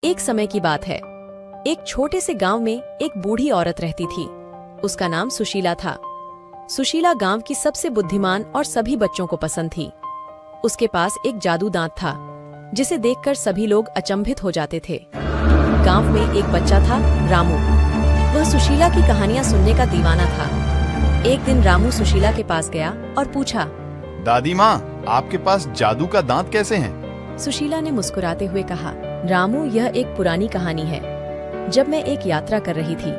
एक समय की बात है। एक छोटे से गांव में एक बूढ़ी औरत रहती थी। उसका नाम सुशीला था। सुशीला गांव की सबसे बुद्धिमान और सभी बच्चों को पसंद थी। उसके पास एक जादू दांत था जिसे देखकर सभी लोग अचंभित हो जाते थे। गांव में एक बच्चा था, रामू। वह सुशीला की कहानियां सुनने का दीवाना था। एक दिन रामू सुशीला के पास गया और पूछा, दादी माँ, आपके पास जादू का दांत कैसे हैं? सुशीला ने मुस्कुराते हुए कहा, रामू, यह एक पुरानी कहानी है। जब मैं एक यात्रा कर रही थी,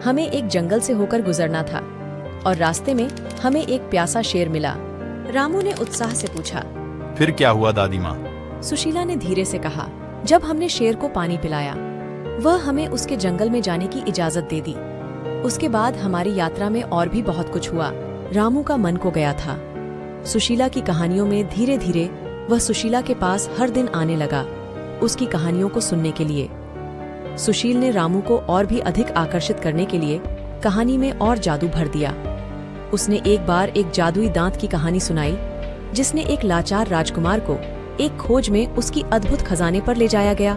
हमें एक जंगल से होकर गुजरना था और रास्ते में हमें एक प्यासा शेर मिला। रामू ने उत्साह से पूछा, फिर क्या हुआ दादी माँ? सुशीला ने धीरे से कहा, जब हमने शेर को पानी पिलाया, वह हमें उसके जंगल में जाने की इजाजत दे दी। उसके बाद हमारी यात्रा में और भी बहुत कुछ हुआ। रामू का मन को गया था। सुशीला की कहानियों में धीरे धीरे वह सुशीला के पास हर दिन आने लगा, उसकी कहानियों को सुनने के लिए। सुशील ने रामू को और भी अधिक आकर्षित करने के लिए कहानी में और जादू भर दिया। उसने एक बार एक जादुई दांत की कहानी सुनाई, जिसने एक लाचार राजकुमार को एक खोज में उसकी अद्भुत खजाने पर ले जाया गया।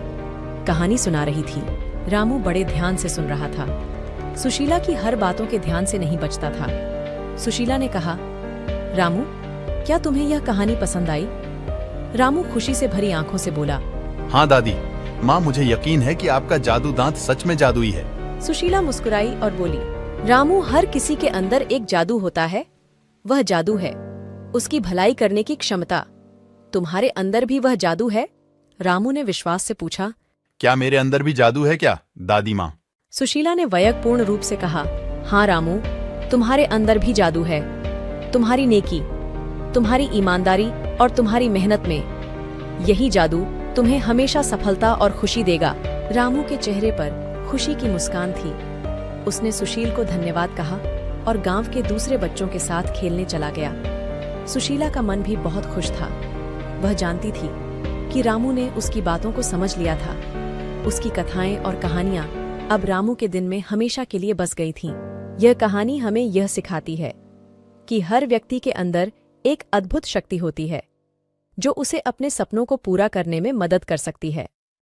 कहानी सुना रही थी, रामू बड़े ध्यान से सुन रहा था। सुशीला की हर बातों के ध्यान से नहीं बचता था। सुशीला ने कहा, रामू, क्या तुम्हें यह कहानी पसंद आई? रामू खुशी से भरी आंखों से बोला, हाँ दादी माँ, मुझे यकीन है कि आपका जादू दांत सच में जादुई है। सुशीला मुस्कुराई और बोली, रामू, हर किसी के अंदर एक जादू होता है। वह जादू है उसकी भलाई करने की क्षमता। तुम्हारे अंदर भी वह जादू है? रामू ने विश्वास से पूछा। क्या मेरे अंदर भी जादू है क्या दादी माँ? सुशीला ने वयकपूर्ण रूप से कहा, हाँ रामू, तुम्हारे अंदर भी जादू है। तुम्हारी नेकी, तुम्हारी ईमानदारी और तुम्हारी मेहनत में। यही जादू तुम्हें हमेशा सफलता और खुशी देगा। रामू के चेहरे पर खुशी की मुस्कान थी। उसने सुशील को धन्यवाद कहा और गांव के दूसरे बच्चों के साथ खेलने चला गया। सुशीला का मन भी बहुत खुश था। वह जानती थी कि रामू ने उसकी बातों को समझ लिया था। उसकी कथाएं और कहानियां अब रामू के दिन में हमेशा के लिए बस गई थीं। यह कहानी हमें यह सिखाती है कि हर व्यक्ति के अंदर एक अद्भुत शक्ति होती है, जो उसे अपने सपनों को पूरा करने में मदद कर सकती है।